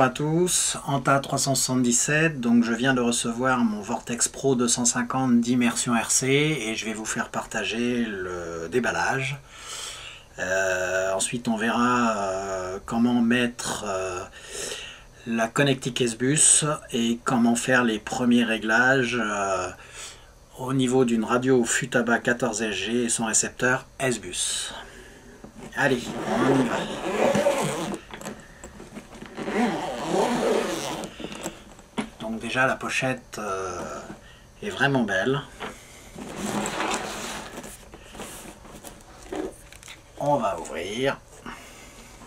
à tous, Anta 377, donc je viens de recevoir mon Vortex Pro 250 d'immersion RC et je vais vous faire partager le déballage. Ensuite on verra comment mettre la connectique S-Bus et comment faire les premiers réglages au niveau d'une radio Futaba 14SG et son récepteur S-Bus. Allez, on y va. Donc déjà la pochette est vraiment belle. On va ouvrir.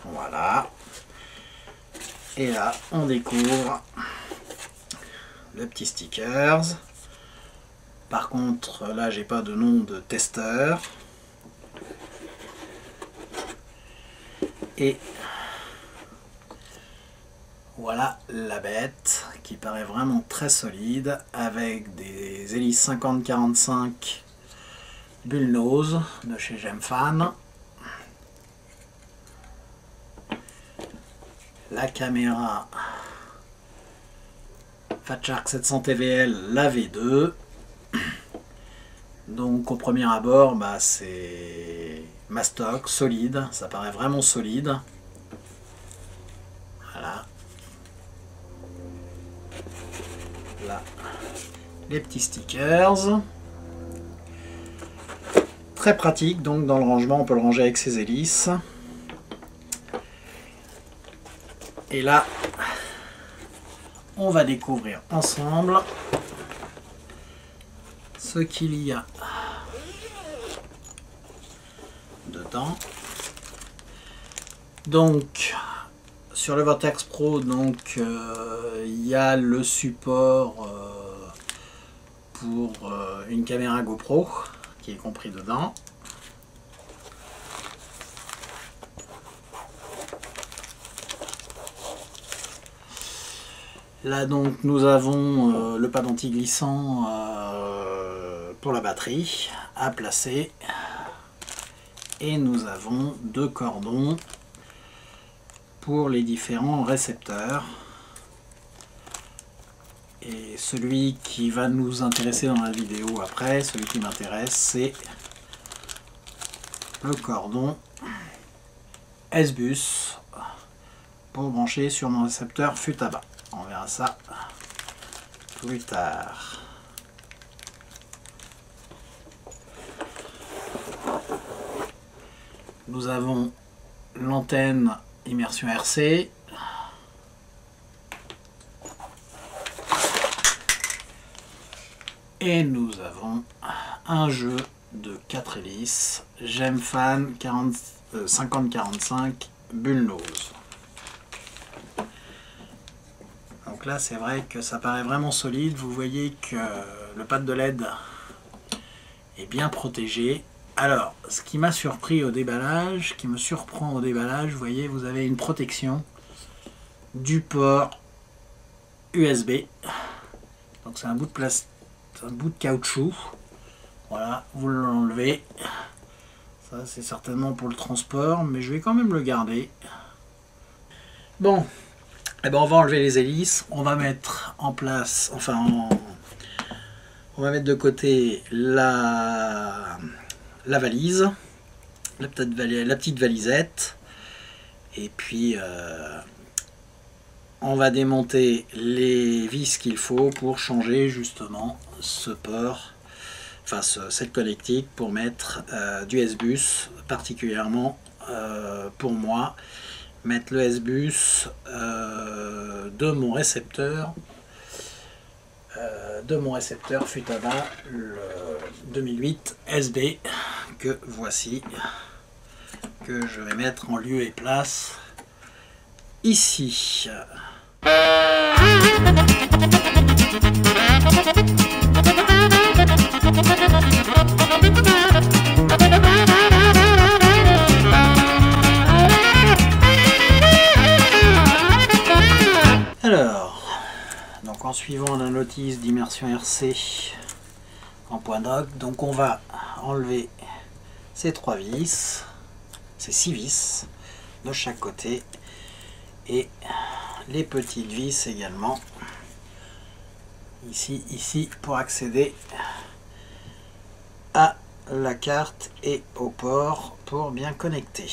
Voilà. Et là on découvre le petit stickers. Par contre là j'ai pas de nom de testeur. Et voilà la bête qui paraît vraiment très solide avec des hélices 50-45 Bullnose de chez Gemfan. La caméra Fat Shark 700 TVL, la V2. Donc au premier abord, c'est mastoc, solide, ça paraît vraiment solide. Voilà. Là, les petits stickers. Très pratique, donc dans le rangement, on peut le ranger avec ses hélices. Et là, on va découvrir ensemble ce qu'il y a dedans. Donc sur le Vortex Pro, donc il y a le support pour une caméra GoPro qui est compris dedans. Là donc nous avons le pad anti-glissant pour la batterie à placer et nous avons deux cordons pour les différents récepteurs. Et celui qui va nous intéresser dans la vidéo après, celui qui m'intéresse, c'est le cordon S-Bus pour brancher sur mon récepteur Futaba. On verra ça plus tard. Nous avons l'antenne immersion RC. Et nous avons un jeu de 4 hélices Gemfan 50-45 Bullnose. Donc là c'est vrai que ça paraît vraiment solide. Vous voyez que le pad de LED est bien protégé. Alors ce qui m'a surpris au déballage, qui me surprend au déballage, vous voyez, vous avez une protection du port USB. Donc c'est un bout de plastique, un bout de caoutchouc. Voilà, vous l'enlevez. Ça c'est certainement pour le transport, mais je vais quand même le garder. Bon, eh ben on va enlever les hélices. On va mettre en place, on va mettre de côté la valise, la petite valisette. Et puis on va démonter les vis qu'il faut pour changer justement ce port, cette connectique pour mettre du S-Bus, particulièrement pour moi, mettre le S-Bus de mon récepteur Futaba, le 2008 SD, que voici, que je vais mettre en lieu et place ici. Alors, donc en suivant la notice d'immersion RC en point doc, donc on va enlever ces 3 vis, ces 6 vis de chaque côté et les petites vis également. Ici, pour accéder à la carte et au port pour bien connecter.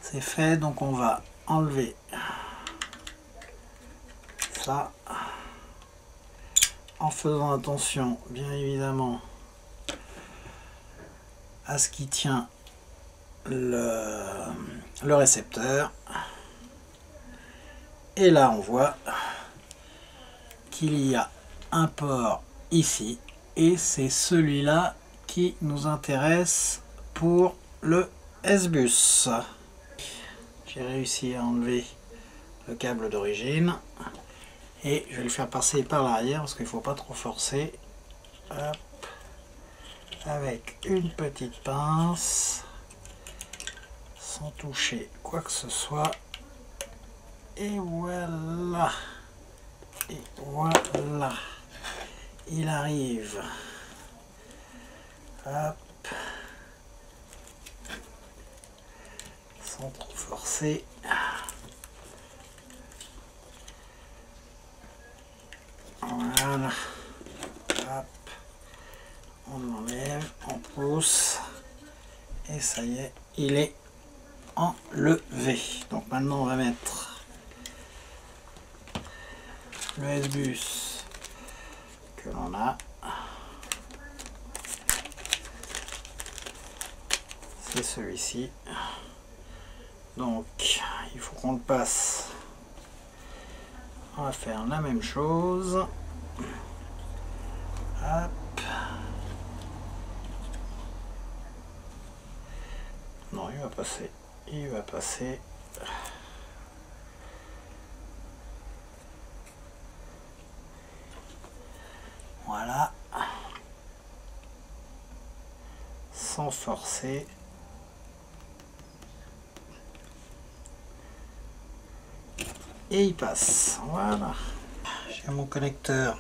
C'est fait, donc on va enlever ça en faisant attention bien évidemment à ce qui tient le récepteur. Et là on voit qu'il y a un port ici et c'est celui-là qui nous intéresse pour le S-Bus. J'ai réussi à enlever le câble d'origine et je vais le faire passer par l'arrière parce qu'il ne faut pas trop forcer. Hop. Avec une petite pince sans toucher quoi que ce soit, et voilà, il arrive. Hop. Sans trop forcer. Voilà. Hop. On l'enlève, on pousse et ça y est, il est enlevé. Donc maintenant on va mettre le S-Bus que l'on a. C'est celui-ci. Donc il faut qu'on le passe. On va faire la même chose. Hop. Non, il va passer. Il va passer. Voilà. Sans forcer. Et il passe. Voilà. J'ai mon connecteur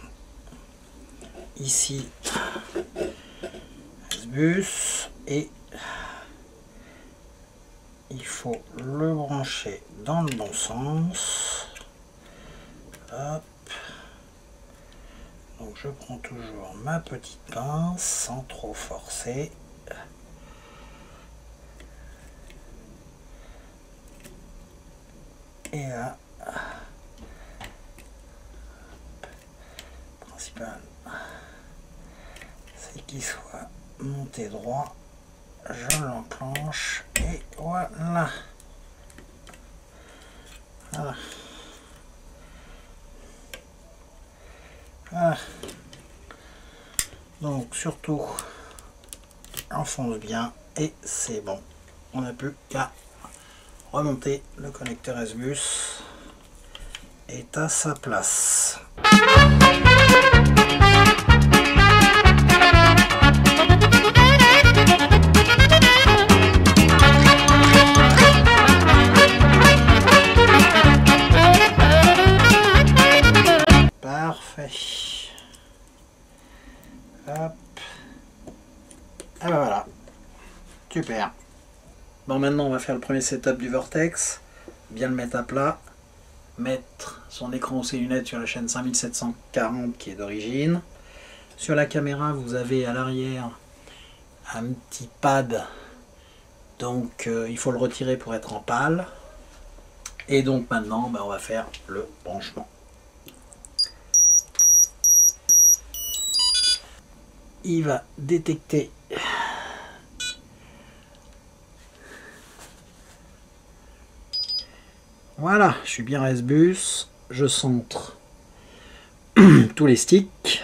ici. S-Bus. Et il faut le brancher dans le bon sens. Hop. Donc je prends toujours ma petite pince sans trop forcer. Et là, le principal, c'est qu'il soit monté droit. Je l'enclenche et voilà. Voilà. Voilà. Donc surtout enfonce bien et c'est bon. On n'a plus qu'à remonter. Le connecteur S-Bus est à sa place. Parfait. Hop. Et ben voilà. Super. Bon, maintenant on va faire le premier setup du Vortex. Bien le mettre à plat. Mettre son écran ou ses lunettes sur la chaîne 5740 qui est d'origine. Sur la caméra, vous avez à l'arrière un petit pad. Donc il faut le retirer pour être en pâle. Et donc maintenant, on va faire le branchement. Il va détecter voilà, je suis bien S-Bus, je centre tous les sticks.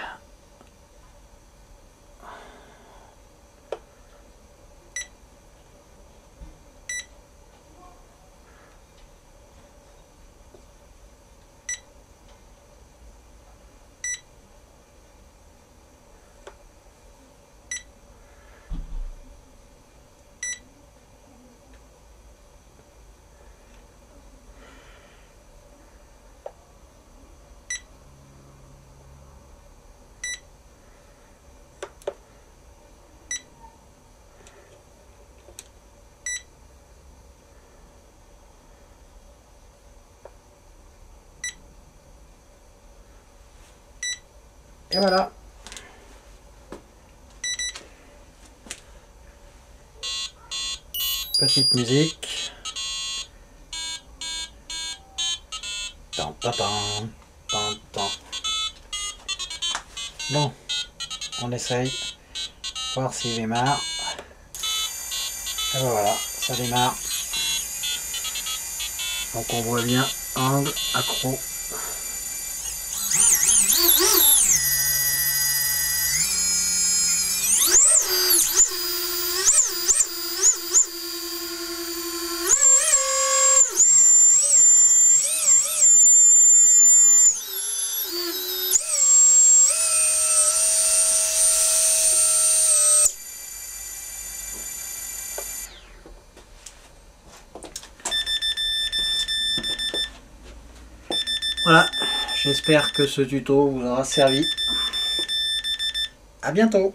Et voilà. Petite musique. Tan, tan, tan, tan, tan. Bon, on essaye. Voir s'il démarre. Et ben voilà, ça démarre. Donc on voit bien angle, accro. Voilà, j'espère que ce tuto vous aura servi. À bientôt!